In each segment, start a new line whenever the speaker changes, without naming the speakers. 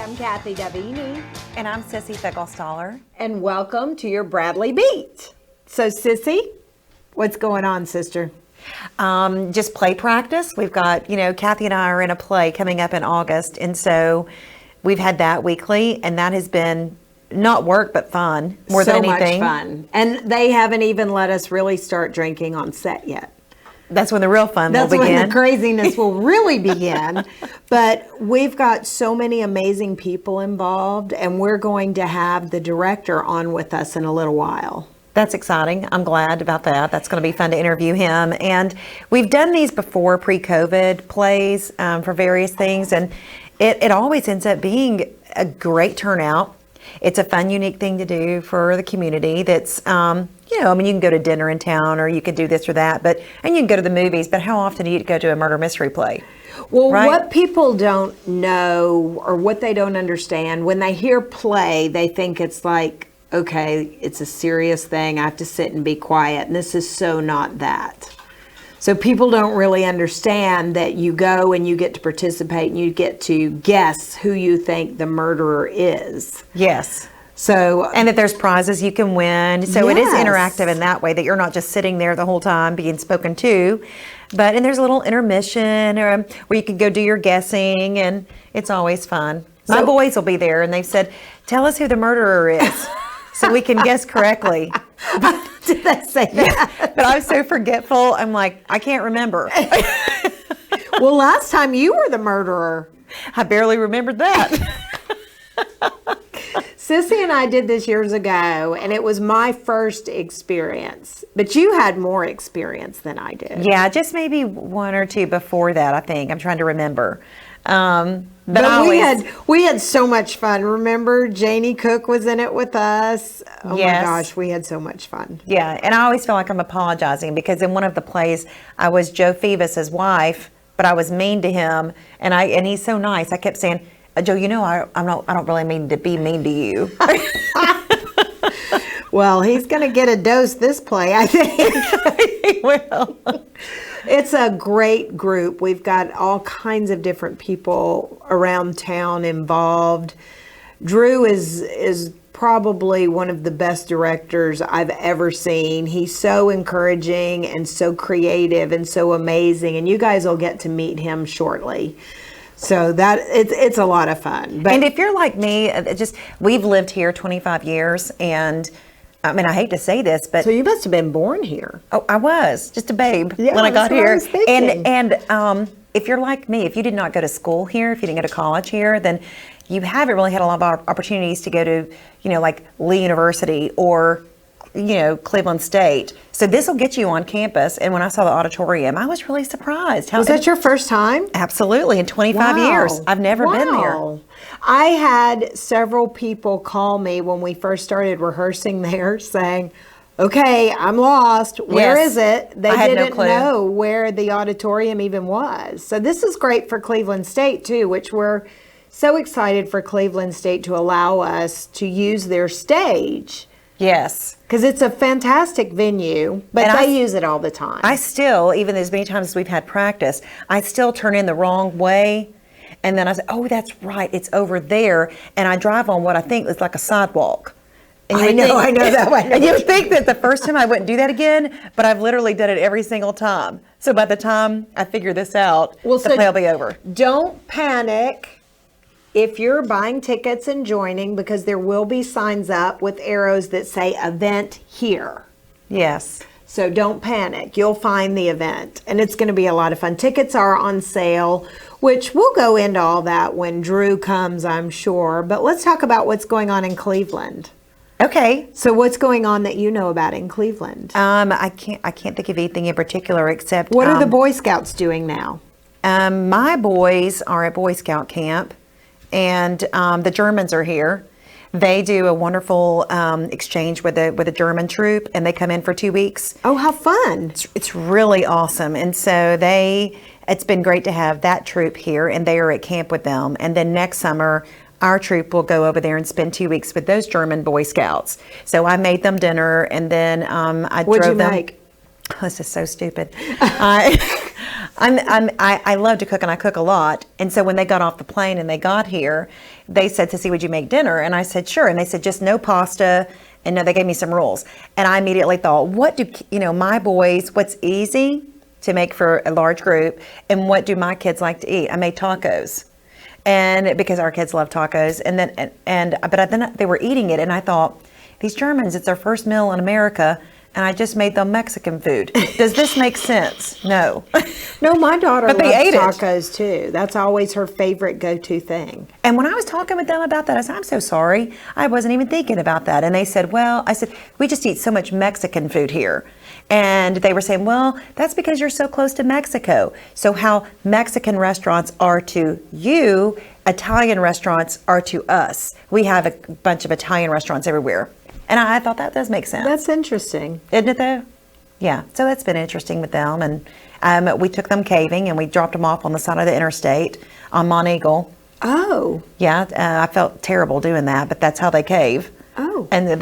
I'm Kathy Davini.
And I'm Sissy Fickelstaller.
And welcome to your Bradley Beat. So, Sissy, what's going on, sister?
Just play practice. We've got, Kathy and I are in a play coming up in August. And so we've had that weekly, and that has been not work, but fun more than anything.
So much fun. And they haven't even let us really start drinking on set yet.
That's when the real fun will begin.
That's when the craziness will really begin. But we've got so many amazing people involved, and we're going to have the director on with us in a little while.
That's exciting. I'm glad about that. That's going to be fun to interview him. And we've done these before, pre-COVID plays for various things, and it always ends up being a great turnout. It's a fun, unique thing to do for the community that's, you can go to dinner in town, or you could do this or that, and you can go to the movies, but how often do you go to a murder mystery play?
Well,
right?
What people don't know, or what they don't understand, when they hear play, they think it's like, okay, it's a serious thing, I have to sit and be quiet, and this is so not that. So people don't really understand that you go and you get to participate and you get to guess who you think the murderer is.
Yes.
So,
and that there's prizes you can win. So It is
yes.
interactive in that way, that you're not just sitting there the whole time being spoken to, and there's a little intermission where you can go do your guessing, and it's always fun. My boys will be there, and they've said, tell us who the murderer is so we can guess correctly.
Did they say that?
But I'm so forgetful. I'm like, I can't remember.
Well, last time you were the murderer.
I barely remembered that.
Sissy and I did this years ago, and it was my first experience. But you had more experience than I did.
Yeah, just maybe one or two before that, I think. I'm trying to remember. But
we had so much fun. Remember, Janie Cook was in it with us. Oh
yes.
My gosh, we had so much fun.
Yeah, and I always feel like I'm apologizing because in one of the plays, I was Joe Phoebus's wife, but I was mean to him, and he's so nice. I kept saying, Joe, I don't really mean to be mean to you.
Well, he's going to get a dose this play, I think.
He will.
It's a great group. We've got all kinds of different people around town involved. Drew is probably one of the best directors I've ever seen. He's so encouraging and so creative and so amazing, and you guys will get to meet him shortly. So that it's a lot of fun.
And if you're like me, we've lived here 25 years, and I mean, I hate to say this, but
so you must have been born here.
Oh, I was just a babe
when
I got here.
I was thinking.
And if you're like me, if you did not go to school here, if you didn't go to college here, then you haven't really had a lot of opportunities to go to, like Lee University or, Cleveland State. So this will get you on campus. And when I saw the auditorium, I was really surprised.
Was that your first time?
Absolutely. In 25 years. I've never been there.
I had several people call me when we first started rehearsing there saying, okay, I'm lost. Where is it? They didn't know where the auditorium even was. So this is great for Cleveland State too, which we're so excited for Cleveland State to allow us to use their stage.
Yes.
Because it's a fantastic venue, but they use it all the time.
I still, even as many times as we've had practice, I still turn in the wrong way. And then I say, oh, that's right, it's over there. And I drive on what I think is like a sidewalk. And
I know that one.
And you would think that the first time I wouldn't do that again, but I've literally done it every single time. So by the time I figure this out, the play will be over.
Don't panic if you're buying tickets and joining, because there will be signs up with arrows that say event here.
Yes.
So don't panic. You'll find the event, and it's going to be a lot of fun. Tickets are on sale, which we'll go into all that when Drew comes, I'm sure. But let's talk about what's going on in Cleveland.
Okay.
So what's going on that you know about in Cleveland?
I can't think of anything in particular except
what are the Boy Scouts doing now?
My boys are at Boy Scout camp, and the Germans are here. They do a wonderful exchange with a German troop, and they come in for 2 weeks.
Oh, how fun!
It's really awesome, and so it's been great to have that troop here, and they are at camp with them. And then next summer, our troop will go over there and spend 2 weeks with those German Boy Scouts. So I made them dinner, and then I drove them. What'd you make? This is so stupid. I love to cook, and I cook a lot. And so when they got off the plane and they got here, they said, "Sissy, would you make dinner?" And I said, "Sure." And they said, "Just no pasta." And no, they gave me some rules. And I immediately thought, what do my boys? What's easy to make for a large group, and what do my kids like to eat? I made tacos, and because our kids love tacos. And then but then they were eating it, and I thought, these Germans, it's their first meal in America. And I just made them Mexican food. Does this make sense? No.
No, my daughter
But they
loves
ate it.
tacos too. That's always her favorite go-to thing.
And when I was talking with them about that, I said, "I'm so sorry. I wasn't even thinking about that." And they said, "Well," I said, "we just eat so much Mexican food here." And they were saying, "Well, that's because you're so close to Mexico. So how Mexican restaurants are to you, Italian restaurants are to us. We have a bunch of Italian restaurants everywhere." And I thought that does make sense.
That's interesting.
Isn't it though? Yeah. So that's been interesting with them. And we took them caving, and we dropped them off on the side of the interstate on Monteagle.
Oh.
Yeah. I felt terrible doing that, but that's how they cave.
Oh.
And
And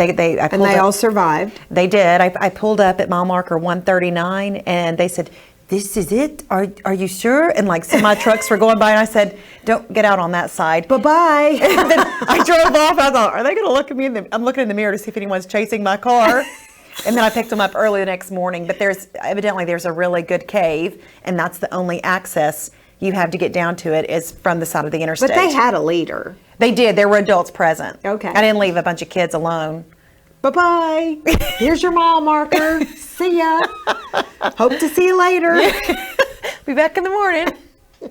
they all survived.
They did. I pulled up at mile marker 139, and they said, "This is it? Are you sure?" And like semi trucks were going by, and I said, "Don't get out on that side."
Bye-bye.
And then I drove off. I thought, are they going to look at me? I'm looking in the mirror to see if anyone's chasing my car. And then I picked them up early the next morning. But there's a really good cave, and that's the only access you have to get down to it is from the side of the interstate.
But they had a leader.
They did. There were adults present.
Okay.
I didn't leave a bunch of kids alone.
Bye-bye. Here's your mile marker. See ya. Hope to see you later.
Be back in the morning.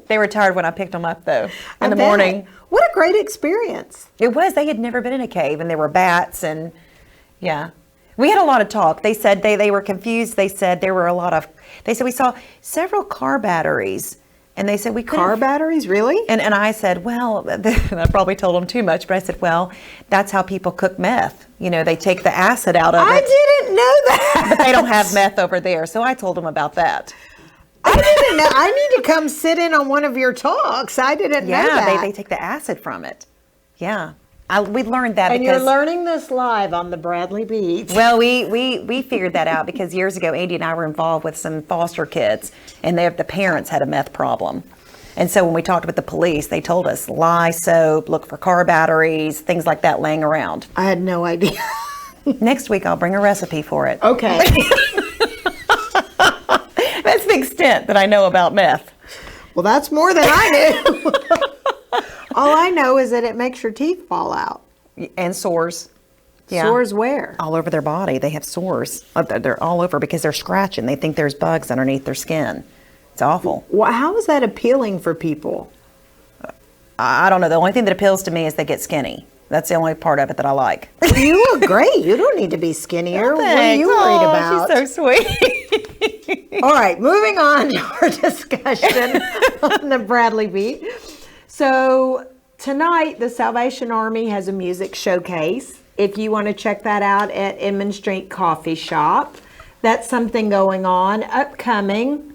They were tired when I picked them up, though,
I
in the
bet.
morning.
What a great experience.
It was. They had never been in a cave, and there were bats, and yeah. We had a lot of talk. They said they were confused. They said they said we saw several car batteries, and they said we couldn't.
Car batteries, really?
And I said, well, I probably told them too much, but I said, well, that's how people cook meth. They take the acid out of
I
it.
didn't know that.
But they don't have meth over there, so I told them about that.
I didn't know. I need to come sit in on one of your talks. I didn't know that.
Yeah, they take the acid from it. Yeah. We learned that
And
because...
you're learning this live on the Bradley Beat.
Well, we figured that out because years ago, Andy and I were involved with some foster kids, and the parents had a meth problem. And so when we talked with the police, they told us, lye soap, look for car batteries, things like that laying around.
I had no idea.
Next week, I'll bring a recipe for it.
Okay.
That's the extent that I know about meth.
Well, that's more than I knew. All I know is that it makes your teeth fall out.
And sores. Yeah.
Sores where?
All over their body. They have sores. They're all over because they're scratching. They think there's bugs underneath their skin. It's awful.
Well, how is that appealing for people?
I don't know. The only thing that appeals to me is they get skinny. That's the only part of it that I like.
You look great. You don't need to be skinnier. What are you worried about?
She's so sweet.
All right, moving on to our discussion on the Bradley Beat. So tonight, the Salvation Army has a music showcase. If you want to check that out at Edmund Street Coffee Shop, that's something going on. Upcoming,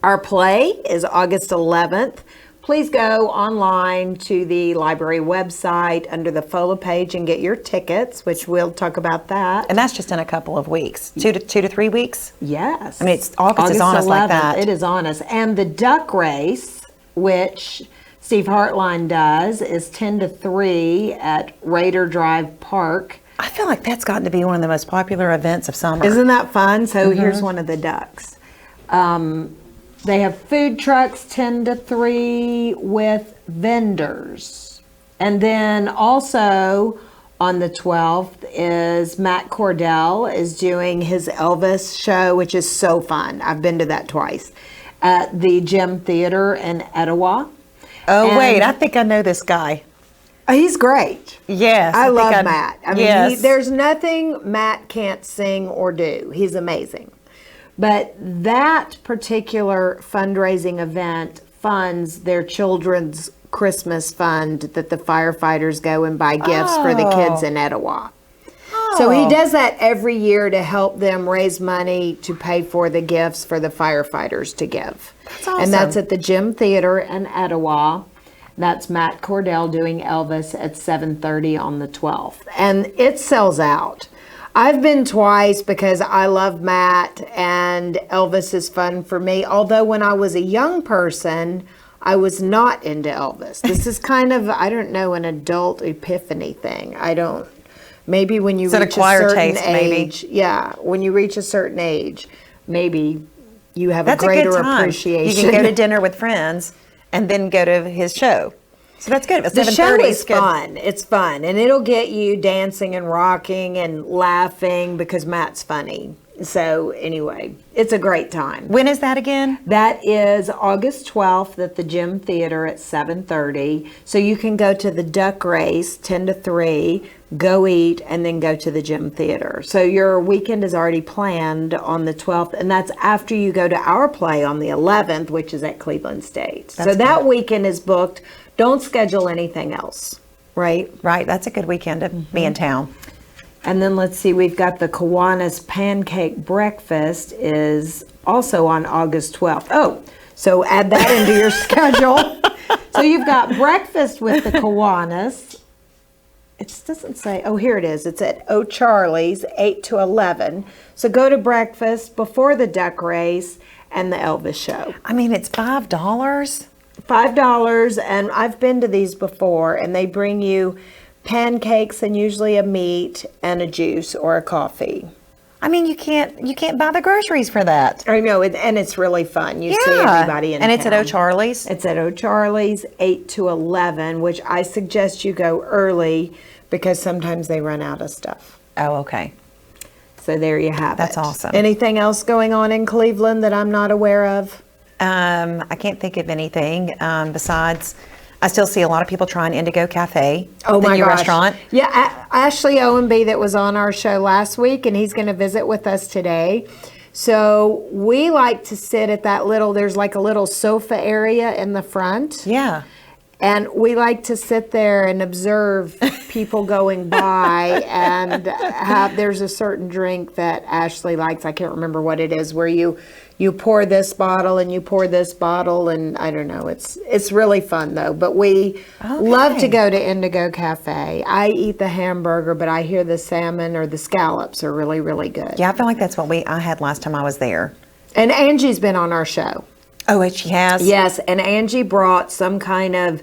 our play is August 11th. Please go online to the library website under the FOLA page and get your tickets, which we'll talk about that.
And that's just in a couple of weeks, 2 to 3 weeks.
Yes.
I mean, August is on us like that.
It is on us. And the duck race, which Steve Hartline does, is 10 to 3 at Raider Drive Park.
I feel like that's gotten to be one of the most popular events of summer.
Isn't that fun? So here's one of the ducks. They have food trucks 10 to 3 with vendors. And then also on the 12th is Matt Cordell is doing his Elvis show, which is so fun. I've been to that twice at the Gym Theater in Etowah.
Oh,
And-
wait, I think I know this guy.
He's great.
Yes.
I
think
love Matt. I mean,
yes.
there's nothing Matt can't sing or do. He's amazing. But that particular fundraising event funds their children's Christmas fund that the firefighters go and buy gifts for the kids in Etowah. So he does that every year to help them raise money to pay for the gifts for the firefighters to give.
That's awesome.
And that's at the Gym Theater in Etowah. That's Matt Cordell doing Elvis at 7:30 on the 12th. And it sells out. I've been twice because I love Matt and Elvis is fun for me. Although when I was a young person, I was not into Elvis. This is kind of, I don't know, an adult epiphany thing. Maybe when you
It's an
reach a
acquired
certain
taste, maybe.
age. Yeah, when you reach a certain age, maybe you have
That's
a greater
a good time.
appreciation.
You can go to dinner with friends and then go to his show. So that's good. It's
The show
7:30,
is
good.
fun. It's fun. And it'll get you dancing and rocking and laughing because Matt's funny. So anyway, it's a great time.
When is that again?
That is August 12th at the Gym Theater at 7:30. So you can go to the duck race 10 to 3, go eat, and then go to the Gym Theater. So your weekend is already planned on the 12th, and that's after you go to our play on the 11th, which is at Cleveland State. So
That's
that
good.
weekend is booked. Don't schedule anything else, right?
Right. That's a good weekend to be in town.
And then let's see, we've got the Kiwanis Pancake Breakfast is also on August 12th. Oh, so add that into your schedule. So you've got breakfast with the Kiwanis. It doesn't say, oh, here it is. It's at O'Charlie's, 8 to 11. So go to breakfast before the duck race and the Elvis show.
I mean, it's $5.
$5, and I've been to these before, and they bring you pancakes and usually a meat and a juice or a coffee.
I mean, you can't buy the groceries for that.
I know, and it's really fun. You see everybody in
and it's at
town.
O'Charlie's.
It's at O'Charlie's, 8 to 11, which I suggest you go early because sometimes they run out of stuff.
Oh, okay.
So there you have it.
That's awesome.
Anything else going on in Cleveland that I'm not aware of?
I can't think of anything besides. I still see a lot of people trying Indigo Cafe,
Oh
the
my
new
gosh.
restaurant.
Yeah, Ashley Owenby that was on our show last week, and he's going to visit with us today. So we like to sit at that there's like a little sofa area in the front.
Yeah.
And we like to sit there and observe people going by and there's a certain drink that Ashley likes. I can't remember what it is, where you pour this bottle and you pour this bottle, and I don't know. It's really fun though. But we love to go to Indigo Cafe. I eat the hamburger, but I hear the salmon or the scallops are really, really good.
Yeah, I feel like that's what I had last time I was there.
And Angie's been on our show.
Oh, she has?
Yes, and Angie brought some kind of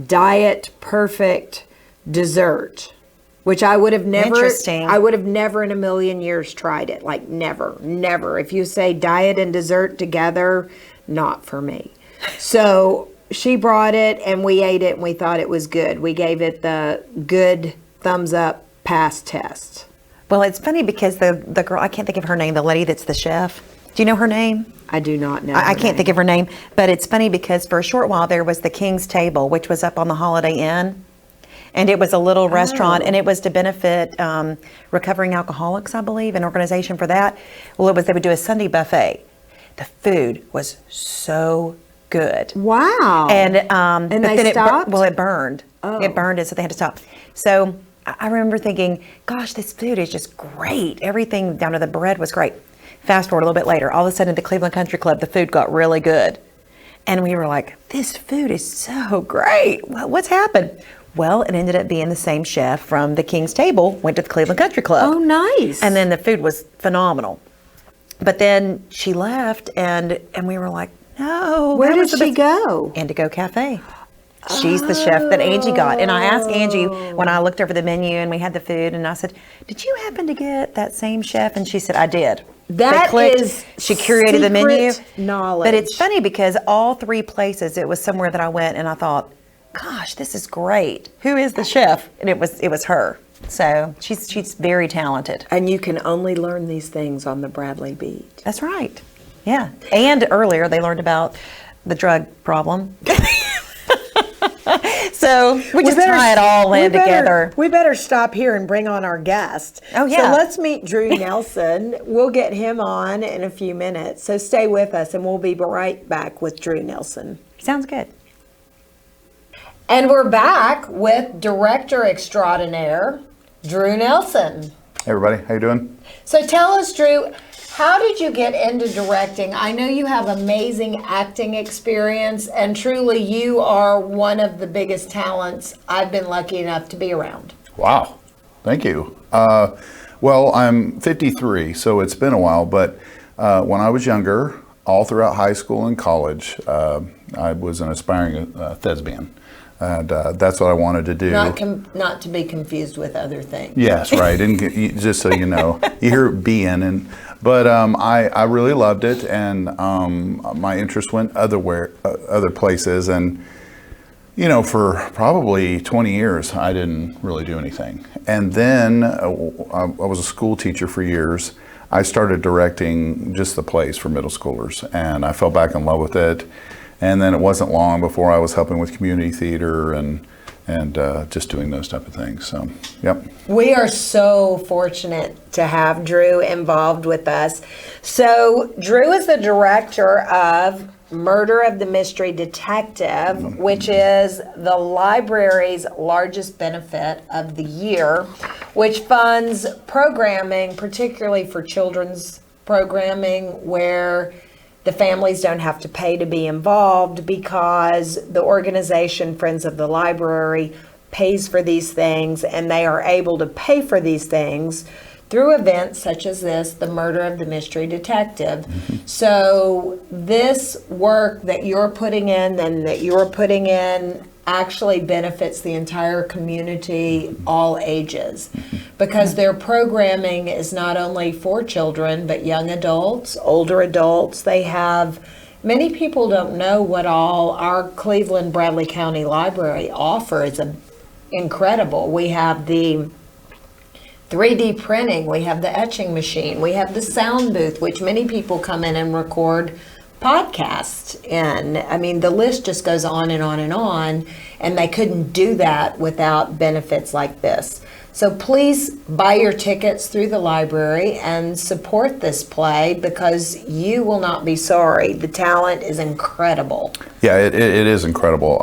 diet perfect dessert, which I would have never.
Interesting.
I would have never in a million years tried it. Like never. If you say diet and dessert together, not for me. So she brought it and we ate it and we thought it was good. We gave it the good thumbs up pass test.
Well, it's funny because the girl, I can't think of her name, the lady that's the chef. Do you know her name?
I do not know.
I can't think of her name, but it's funny because for a short while there was the King's Table, which was up on the Holiday Inn. And it was a little restaurant, and it was to benefit recovering alcoholics, I believe, an organization for that. Well, they would do a Sunday buffet. The food was so good.
Wow.
And
And
but
they
then
stopped?
it burned.
Oh.
It burned, and so they had to stop. So I remember thinking, gosh, this food is just great. Everything down to the bread was great. Fast forward a little bit later, all of a sudden at the Cleveland Country Club, the food got really good. And we were like, this food is so great. What's happened? Well, it ended up being the same chef from the King's Table, went to the Cleveland Country Club.
Oh, nice.
And then the food was phenomenal. But then she left, and we were like, no.
Where
that
did
was the
she
best-
go?
Indigo Cafe. She's the chef that Angie got. And I asked Angie when I looked over the menu and we had the food, and I said, did you happen to get that same chef? And she said, I did.
That
They clicked.
is
She curated the menu.
secret knowledge.
But it's funny because all three places, it was somewhere that I went and I thought, gosh, this is great. Who is the chef? And it was her. So she's very talented.
And you can only learn these things on the Bradley Beat.
That's right. Yeah. And earlier they learned about the drug problem. So we just tie it all in together.
We better stop here and bring on our guest.
Oh, yeah.
So let's meet Drew Nelson. We'll get him on in a few minutes. So stay with us and we'll be right back with Drew Nelson.
Sounds good.
And we're back with Director Extraordinaire, Drew Nelson.
Hey everybody, how you doing?
So tell us, Drew, how did you get into directing? I know you have amazing acting experience, and truly you are one of the biggest talents I've been lucky enough to be around.
Wow, thank you. Well, I'm 53, so it's been a while, but when I was younger, all throughout high school and college, I was an aspiring thespian. And that's what I wanted to do.
Not to be confused with other things.
Yes, right. And just so you know, you hear being, but I really loved it, and my interest went other places, and for probably 20 years, I didn't really do anything. And then I was a school teacher for years. I started directing just the plays for middle schoolers, and I fell back in love with it. And then it wasn't long before I was helping with community theater and just doing those type of things. So, yep.
We are so fortunate to have Drew involved with us. So Drew is the director of Murder of the Mystery Detective, which is the library's largest benefit of the year, which funds programming, particularly for children's programming, where the families don't have to pay to be involved because the organization Friends of the Library pays for these things, and they are able to pay for these things through events such as this, the Murder of the Mystery Detective. So this work that you're putting in and that you're putting in actually benefits the entire community, all ages, because their programming is not only for children, but young adults, older adults. They have, many people don't know what all our Cleveland Bradley County Library offers. Incredible. We have the 3D printing, we have the etching machine, we have the sound booth, which many people come in and record podcasts in. I mean, the list just goes on and on and on, and they couldn't do that without benefits like this. So please buy your tickets through the library and support this play, because you will not be sorry. The talent is incredible.
Yeah, it is incredible.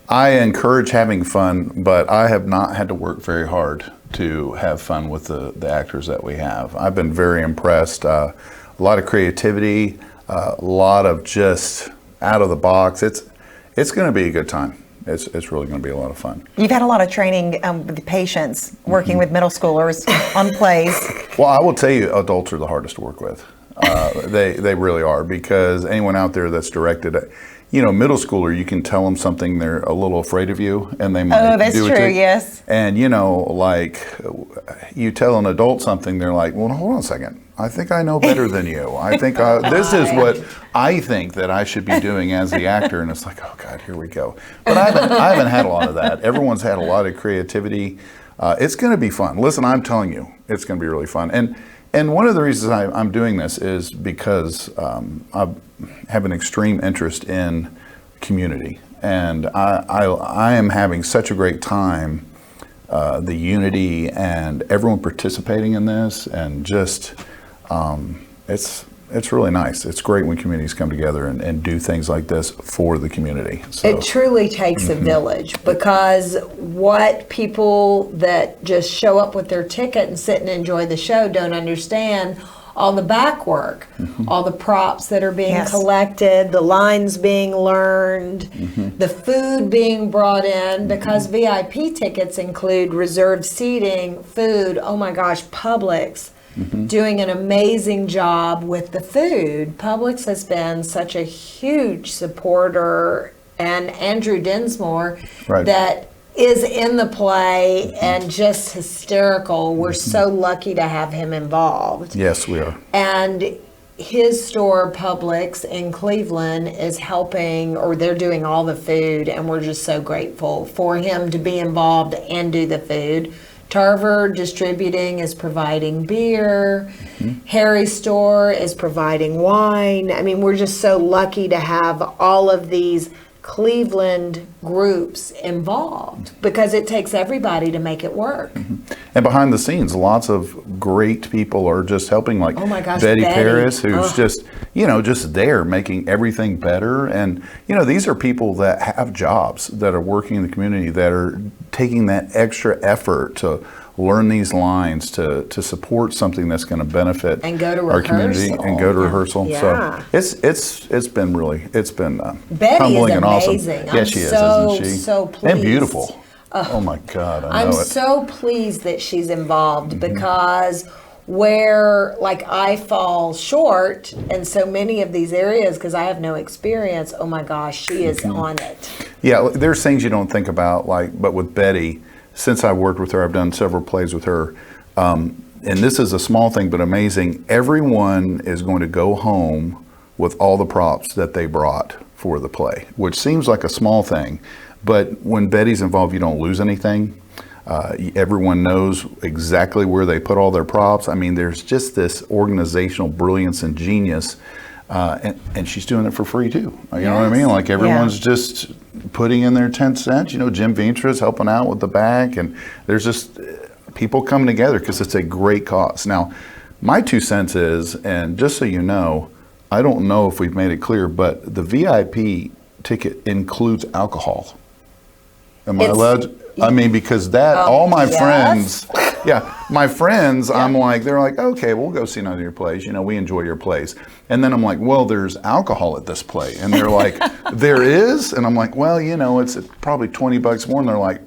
I encourage having fun, but I have not had to work very hard to have fun with the actors that we have. I've been very impressed. A lot of creativity, a lot of just out of the box. It's going to be a good time. It's really going to be a lot of fun.
You've had a lot of training with patients working with middle schoolers on plays.
Well, I will tell you, adults are the hardest to work with. They really are, because anyone out there that's directed, middle schooler, you can tell them something, they're a little afraid of you, and they might
that's
do it
true,
to you.
yes.
And like you tell an adult something, they're like, well, hold on a second. I think I know better than you. I think this is what I think that I should be doing as the actor. And it's like, oh God, here we go. But I haven't had a lot of that. Everyone's had a lot of creativity. It's going to be fun. Listen, I'm telling you, it's going to be really fun. And one of the reasons I'm doing this is because I have an extreme interest in community. And I am having such a great time, the unity and everyone participating in this, and just, it's really nice. It's great when communities come together and do things like this for the community. So.
It truly takes a village, because what people that just show up with their ticket and sit and enjoy the show don't understand all the back work, all the props that are being collected, the lines being learned, the food being brought in, because VIP tickets include reserved seating, food, oh my gosh, Publix. Doing an amazing job with the food. Publix has been such a huge supporter, and Andrew Dinsmore, that is in the play and just hysterical. We're so lucky to have him involved.
Yes, we are.
And his store, Publix in Cleveland, is helping, or they're doing all the food, and we're just so grateful for him to be involved and do the food. Tarver Distributing is providing beer. Harry's store is providing wine. I mean, we're just so lucky to have all of these Cleveland groups involved, because it takes everybody to make it work.
And behind the scenes, lots of great people are just helping, like
oh my gosh,
Betty Paris, who's just there making everything better. And, these are people that have jobs, that are working in the community, that are taking that extra effort to learn these lines, to support something that's going to benefit
and go to
our community and go to rehearsal.
Yeah.
So it's been
Betty
humbling
is
and awesome.
amazing.
Yeah, she is, isn't she?
So pleased.
And beautiful. Oh my God, I
I'm
know it.
so pleased that she's involved because where like I fall short in so many of these areas because I have no experience, oh my gosh, she is on it.
Yeah, there's things you don't think about, like, but with Betty, since I've worked with her, I've done several plays with her, and this is a small thing but amazing. Everyone is going to go home with all the props that they brought for the play, which seems like a small thing, but when Betty's involved, you don't lose anything. Everyone knows exactly where they put all their props. I mean, there's just this organizational brilliance and genius, and she's doing it for free too. You know what I mean? Like everyone's just putting in their 10 cents. You know, Jim Ventra's helping out with the back, and there's just people coming together because it's a great cause. Now, my 2 cents is, and just so you know, I don't know if we've made it clear, but the VIP ticket includes alcohol. Am I allowed to? I mean, because that, all my friends, my friends, I'm like, they're like, okay, we'll go see another of your plays. You know, we enjoy your plays. And then I'm like, well, there's alcohol at this play. And they're like, there is? And I'm like, well, you know, it's probably $20 more. And they're like,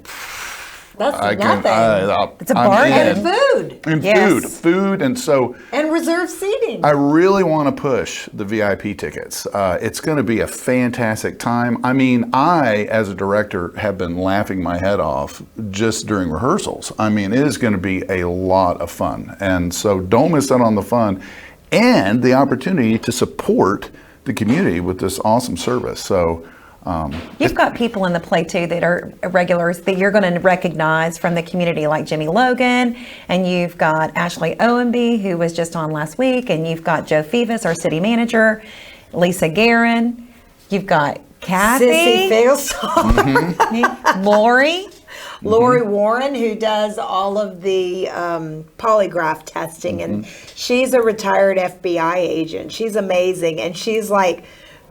That's
nothing.
It's a bargain.
And food.
And food. And so
And reserved seating.
I really want to push the VIP tickets. It's going to be a fantastic time. I mean, I, as a director, have been laughing my head off just during rehearsals. I mean, it is going to be a lot of fun. And so don't miss out on the fun and the opportunity to support the community with this awesome service. So
You've got people in the play too that are regulars that you're going to recognize from the community, like Jimmy Logan, and you've got Ashley Owenby, who was just on last week, and you've got Joe Fivas, our city manager, Lisa Guerin, you've got Kathy,
Sissy Failsong. Lori Warren, who does all of the polygraph testing, and she's a retired FBI agent. She's amazing, and she's like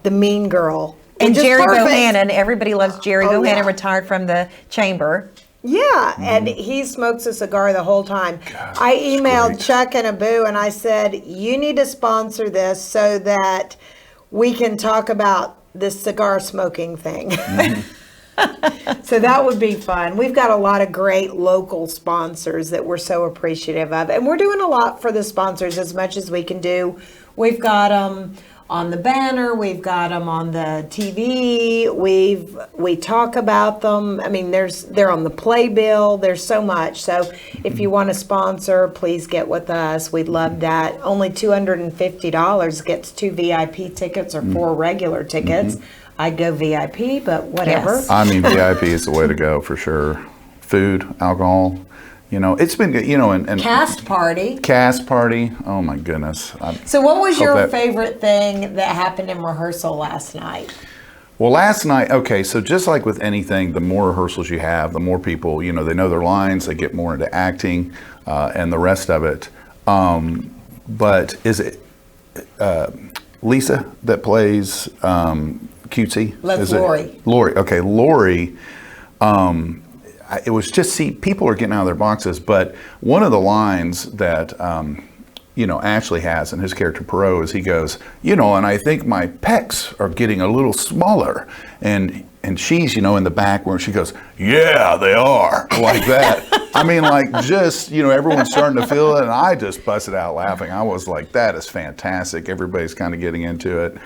the mean girl.
and
Just
Jerry
perfect.
Bohannon. Everybody loves Jerry
Oh,
Bohannon,
yeah.
retired from the chamber.
Yeah, and he smokes a cigar the whole time. I emailed
great.
Chuck and Abu and I said, you need to sponsor this so that we can talk about this cigar smoking thing. So that would be fun. We've got a lot of great local sponsors that we're so appreciative of. And we're doing a lot for the sponsors as much as we can do. We've got them on the banner, we've got them on the TV, we talk about them. I mean, they're on the playbill, there's so much. So if you want to sponsor, please get with us. We'd love that. Only $250 gets 2 VIP tickets or 4 regular tickets. I'd go VIP, but whatever.
Yes.
I mean, VIP is the way to go for sure. Food, alcohol, you know, it's been good, you know, and
Cast party.
cast party. Oh my goodness.
So what was
Hope
your
that-
favorite thing that happened in rehearsal last night?
Well, last night, okay, so just like with anything, the more rehearsals you have, the more people, you know, they know their lines, they get more into acting, and the rest of it. But is it Lisa that plays Cutesy?
That's
Is it-
Lori.
Lori, okay, Lori. It was just, see, people are getting out of their boxes, but one of the lines that, you know, Ashley has in his character Perot is he goes, you know, and I think my pecs are getting a little smaller. And she's, you know, in the back where she goes, yeah, they are, like that. I mean, like, just, you know, everyone's starting to feel it, and I just busted out laughing. I was like, that is fantastic. Everybody's kind of getting into it.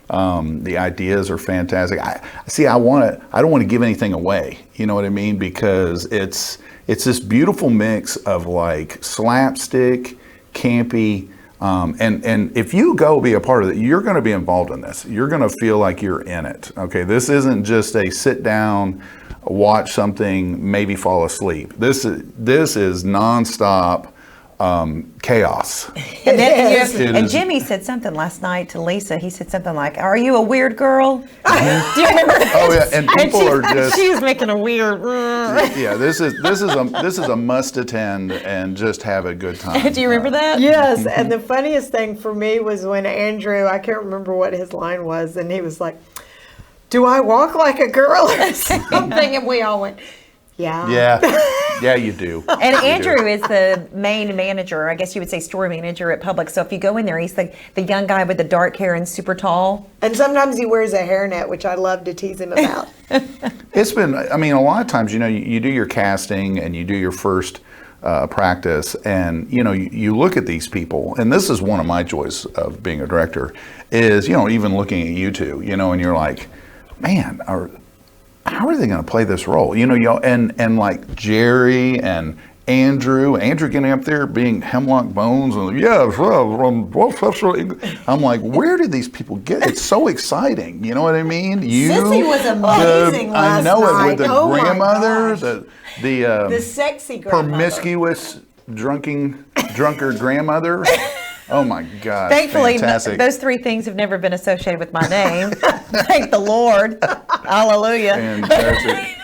The ideas are fantastic. I don't want to give anything away. You know what I mean? Because it's this beautiful mix of like slapstick, campy, and if you go be a part of it, you're going to be involved in this. You're going to feel like you're in it. Okay, this isn't just a sit down, watch something, maybe fall asleep. This is nonstop. Chaos.
And, then,
It
and
is.
Jimmy said something last night to Lisa. He said something like, "Are you a weird girl?" Do you remember that?
Oh yeah, and people are just
She was making a weird.
yeah. This is a must attend and just have a good time.
Do you remember that?
Yes, and the funniest thing for me was when Andrew, I can't remember what his line was, and he was like, do I walk like a girl or something? And we all went, yeah.
Yeah, Yeah, you do.
And
You do.
Andrew is the main manager, I guess you would say store manager at Publix. So if you go in there, he's the young guy with the dark hair and super tall.
And sometimes he wears a hairnet, which I love to tease him about.
It's been, I mean, a lot of times, you do your casting and you do your first practice, and, you look at these people, and this is one of my joys of being a director, is, even looking at you two, and you're like, man, how are they going to play this role? And like Jerry and Andrew getting up there being Hemlock Bones, and I'm like, where did these people get? It's so exciting. You know what I mean?
Sissy was amazing
I
last
know it with
night.
the
Oh my
grandmother,
gosh.
the
Sexy grandmother.
promiscuous drunkard grandmother. Oh my God!
Thankfully,
fantastic.
those three things have never been associated with my name. Thank the Lord. Hallelujah.
Fantastic.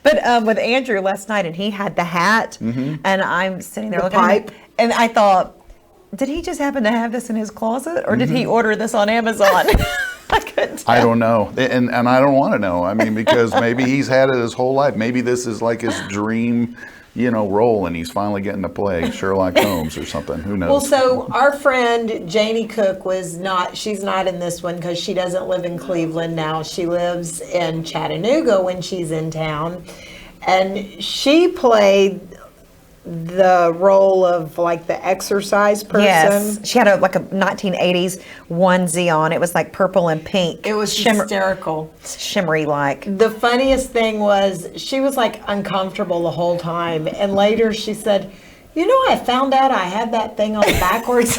But with Andrew last night, and he had the hat, and I'm sitting there
The
looking at
pipe.
him, and I thought, did he just happen to have this in his closet, or did
Mm-hmm.
he order this on Amazon? I couldn't tell.
I don't know, and I don't want to know. I mean, because maybe he's had it his whole life. Maybe this is like his dream, role, and he's finally getting to play Sherlock Holmes or something. Who knows?
Well, so our friend Janie Cook she's not in this one because she doesn't live in Cleveland now. She lives in Chattanooga when she's in town. And she played the role of like the exercise person.
Yes, she had a 1980s onesie on. It was like purple and pink.
It was hysterical.
Shimmery like.
The funniest thing was she was like uncomfortable the whole time. And later she said, I found out I had that thing on backwards.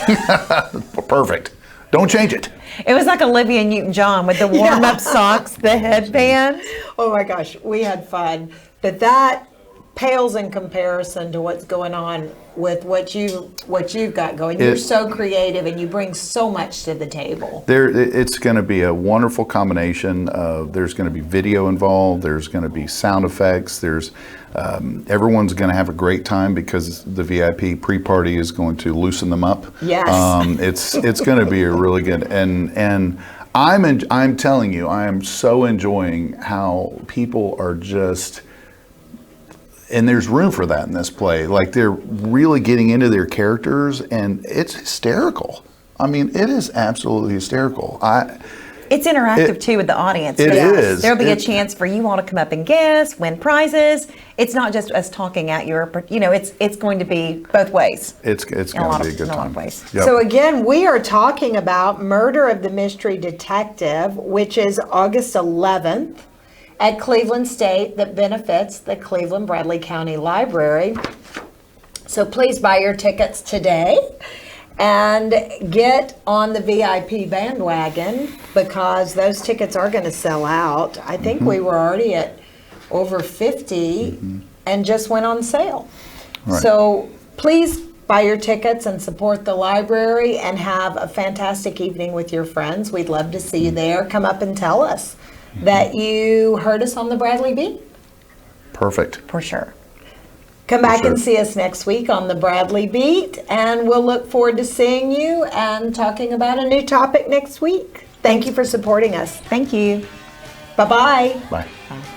Perfect. Don't change it.
It was like Olivia Newton-John with the warm-up socks, the headband.
Oh my gosh, we had fun. But that pales in comparison to what's going on with what you've got going. You're so creative and you bring so much to the table.
It's going to be a wonderful combination. There's going to be video involved. There's going to be sound effects. Everyone's going to have a great time because the VIP pre-party is going to loosen them up.
Yes.
It's going to be a really good, and I'm telling you, I am so enjoying how people are just. And there's room for that in this play. Like, they're really getting into their characters, and it's hysterical. I mean, it is absolutely hysterical.
It's interactive too with the audience.
It
because
is.
There'll be a chance for you all to come up and guess, win prizes. It's not just us talking at you. It's going to be both ways.
It's going to be a good
in a lot
time.
of ways.
Yep.
So again, we are talking about Murder of the Mystery Detective, which is August 11th at Cleveland State, that benefits the Cleveland Bradley County Library. So please buy your tickets today and get on the VIP bandwagon because those tickets are going to sell out. I think we were already at over 50 and just went on sale.
Right.
So please buy your tickets and support the library and have a fantastic evening with your friends. We'd love to see you there. Come up and tell us that you heard us on the Bradley Beat.
Perfect.
For sure.
Come back
sure.
and see us next week on the Bradley Beat, and we'll look forward to seeing you and talking about a new topic next week. Thank you for supporting us.
Thank you.
Bye-bye.
Bye.
Bye.